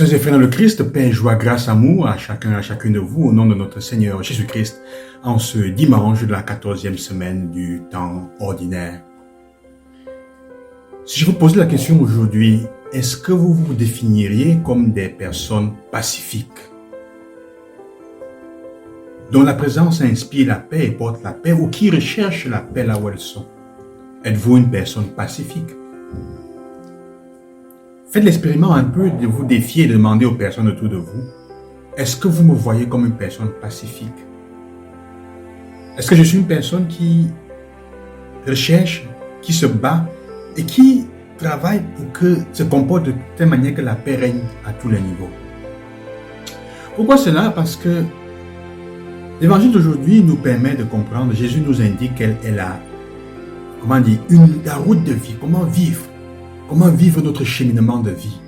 Sœurs et frères dans le Christ, paix, joie, grâce, amour à chacun et à chacune de vous au nom de notre Seigneur Jésus-Christ en ce dimanche de la 14e semaine du temps ordinaire. Si je vous pose la question aujourd'hui, est-ce que vous vous définiriez comme des personnes pacifiques, dont la présence inspire la paix et porte la paix, ou qui recherchent la paix là où elles sont? Êtes-vous une personne pacifique? Faites l'expériment un peu de vous défier et de demander aux personnes autour de vous, est-ce que vous me voyez comme une personne pacifique? Est-ce que je suis une personne qui recherche, qui se bat et qui travaille pour que se comporte de telle manière que la paix règne à tous les niveaux? Pourquoi cela? Parce que l'évangile d'aujourd'hui nous permet de comprendre, Jésus nous indique quelle est la route de vie, comment vivre notre cheminement de vie.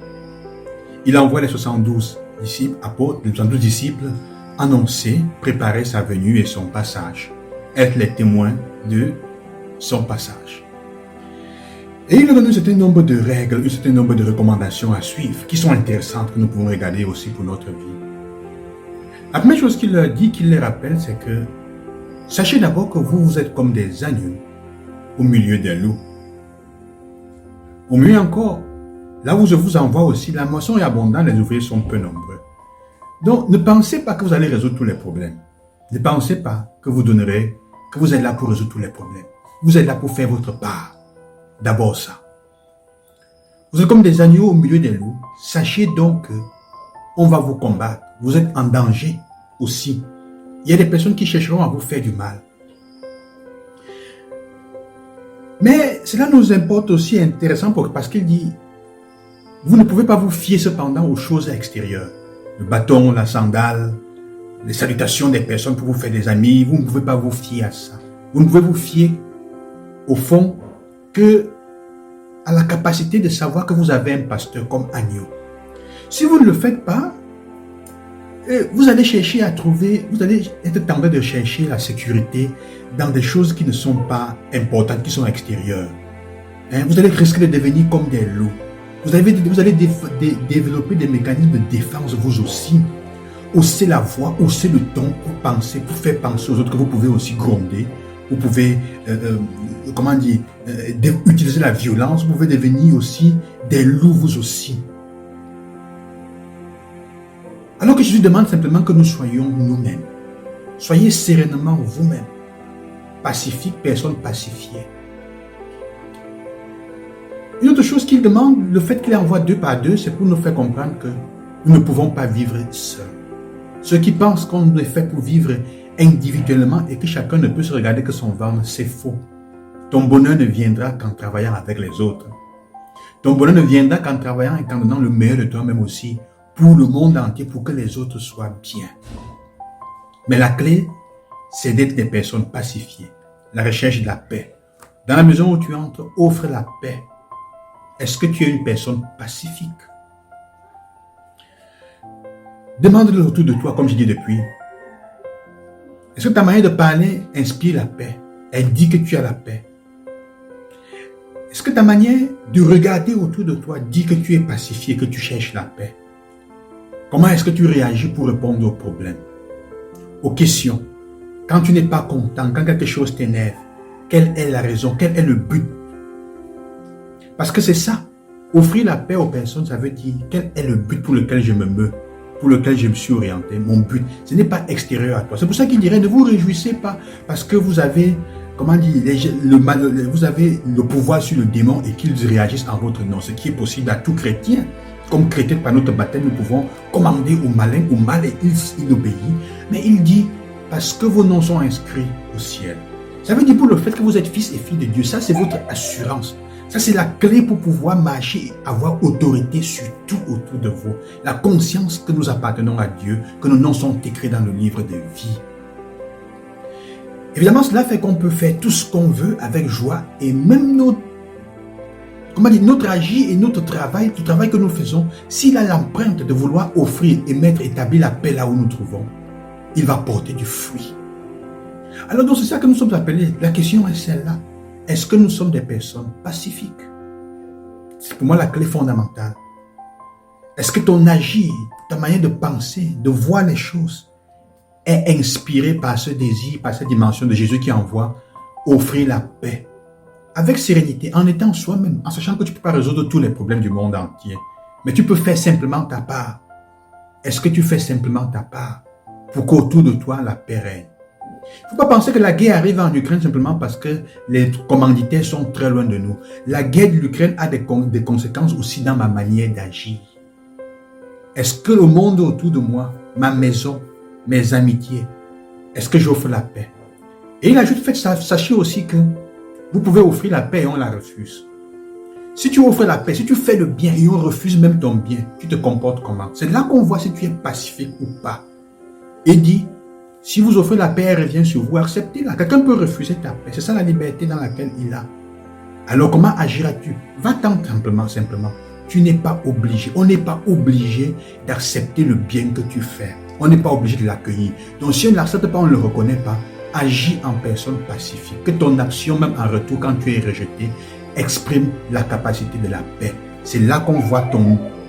Il envoie les 72 disciples, apôtres, les 72 disciples, annoncer, préparer sa venue et son passage, être les témoins de son passage. Et il nous donne un certain nombre de règles, un certain nombre de recommandations à suivre, qui sont intéressantes, que nous pouvons regarder aussi pour notre vie. La première chose qu'il leur dit, qu'il les rappelle, c'est que sachez d'abord que vous êtes comme des agneaux au milieu des loups. Au mieux encore, là où je vous envoie aussi, la moisson est abondante, les ouvriers sont peu nombreux. Donc, ne pensez pas que vous allez résoudre tous les problèmes. Ne pensez pas que vous êtes là pour résoudre tous les problèmes. Vous êtes là pour faire votre part. D'abord ça. Vous êtes comme des agneaux au milieu des loups. Sachez donc que on va vous combattre. Vous êtes en danger aussi. Il y a des personnes qui chercheront à vous faire du mal. Mais cela nous importe aussi intéressant parce qu'il dit, vous ne pouvez pas vous fier cependant aux choses extérieures. Le bâton, la sandale, les salutations des personnes pour vous faire des amis, vous ne pouvez pas vous fier à ça. Vous ne pouvez vous fier au fond que à la capacité de savoir que vous avez un pasteur comme agneau. Si vous ne le faites pas, vous allez chercher à trouver, vous allez être tenté de chercher la sécurité dans des choses qui ne sont pas importantes, qui sont extérieures. Vous allez risquer de devenir comme des loups. Vous allez développer des mécanismes de défense vous aussi. Hausser la voix, hausser le ton pour faire penser aux autres que vous pouvez aussi gronder. Vous pouvez, utiliser la violence. Vous pouvez devenir aussi des loups vous aussi. Alors que Jésus demande simplement que nous soyons nous-mêmes. Soyez sereinement vous-même. Pacifique, personne pacifiée. Une autre chose qu'il demande, le fait qu'il envoie 2 par 2, c'est pour nous faire comprendre que nous ne pouvons pas vivre seuls. Ceux qui pensent qu'on est fait pour vivre individuellement et que chacun ne peut se regarder que son ventre, c'est faux. Ton bonheur ne viendra qu'en travaillant avec les autres. Ton bonheur ne viendra qu'en travaillant et qu'en donnant le meilleur de toi-même aussi pour le monde entier, pour que les autres soient bien. Mais la clé, c'est d'être des personnes pacifiées. La recherche de la paix. Dans la maison où tu entres, offre la paix. Est-ce que tu es une personne pacifique? Demande-le autour de toi, comme je dis depuis. Est-ce que ta manière de parler inspire la paix? Elle dit que tu as la paix. Est-ce que ta manière de regarder autour de toi dit que tu es pacifié, que tu cherches la paix? Comment est-ce que tu réagis pour répondre aux problèmes, aux questions? Quand tu n'es pas content, quand quelque chose t'énerve, quelle est la raison, quel est le but? Parce que c'est ça, offrir la paix aux personnes, ça veut dire quel est le but pour lequel je me meus, pour lequel je me suis orienté, mon but. Ce n'est pas extérieur à toi. C'est pour ça qu'il dirait, ne vous réjouissez pas parce que vous avez, vous avez le pouvoir sur le démon et qu'ils réagissent en votre nom, ce qui est possible à tout chrétien. Comme chrétiens, par notre baptême, nous pouvons commander au malin, au mal, et il obéit. Mais il dit, parce que vos noms sont inscrits au ciel. Ça veut dire pour le fait que vous êtes fils et filles de Dieu, ça c'est votre assurance. Ça c'est la clé pour pouvoir marcher et avoir autorité sur tout autour de vous. La conscience que nous appartenons à Dieu, que nos noms sont écrits dans le livre de vie. Évidemment, cela fait qu'on peut faire tout ce qu'on veut avec joie et même notre agir et notre travail, le travail que nous faisons, s'il a l'empreinte de vouloir offrir et établir la paix là où nous trouvons, il va porter du fruit. Alors donc c'est ça que nous sommes appelés. La question est celle-là. Est-ce que nous sommes des personnes pacifiques? C'est pour moi la clé fondamentale. Est-ce que ton agir, ta manière de penser, de voir les choses est inspirée par ce désir, par cette dimension de Jésus qui envoie offrir la paix avec sérénité, en étant soi-même, en sachant que tu ne peux pas résoudre tous les problèmes du monde entier, mais tu peux faire simplement ta part. Est-ce que tu fais simplement ta part pour qu'autour de toi la paix règne? Il ne faut pas penser que la guerre arrive en Ukraine simplement parce que les commanditaires sont très loin de nous. La guerre de l'Ukraine a des conséquences aussi dans ma manière d'agir. Est-ce que le monde autour de moi, ma maison, mes amitiés, est-ce que j'offre la paix? Et il ajoute, sachez aussi que vous pouvez offrir la paix et on la refuse. Si tu offres la paix, si tu fais le bien et on refuse même ton bien, tu te comportes comment? C'est là qu'on voit si tu es pacifique ou pas. Et dit, si vous offrez la paix, elle revient sur vous, acceptez-la. Quelqu'un peut refuser ta paix. C'est ça la liberté dans laquelle il a. Alors comment agiras-tu? Va-t'en simplement. Tu n'es pas obligé. On n'est pas obligé d'accepter le bien que tu fais. On n'est pas obligé de l'accueillir. Donc si on ne l'accepte pas, on ne le reconnaît pas, agis en personne pacifique. Que ton action, même en retour, quand tu es rejeté, exprime la capacité de la paix. C'est là qu'on voit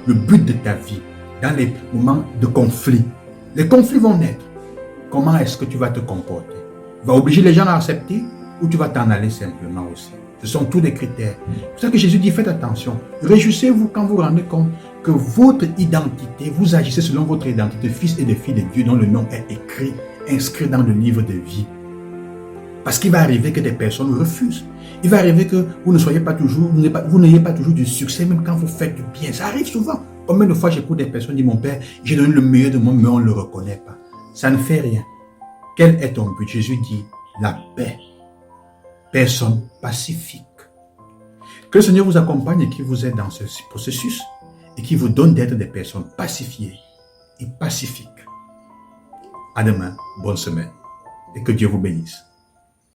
le but de ta vie. Dans les moments de conflit. Les conflits vont naître. Comment est-ce que tu vas te comporter? Tu vas obliger les gens à accepter ou tu vas t'en aller simplement aussi? Ce sont tous des critères. C'est pour ça que Jésus dit, faites attention. Réjouissez-vous quand vous vous rendez compte que votre identité, vous agissez selon votre identité, fils et de fille de Dieu, dont le nom est écrit, inscrit dans le livre de vie. Parce qu'il va arriver que des personnes refusent. Il va arriver que vous n'ayez pas toujours du succès, même quand vous faites du bien. Ça arrive souvent. Combien de fois j'écoute des personnes dire, mon père, j'ai donné le meilleur de moi, mais on ne le reconnaît pas. Ça ne fait rien. Quel est ton but? Jésus dit, la paix. Personne pacifique. Que le Seigneur vous accompagne et qu'il vous aide dans ce processus et qu'il vous donne d'être des personnes pacifiées et pacifiques. À demain, bonne semaine et que Dieu vous bénisse.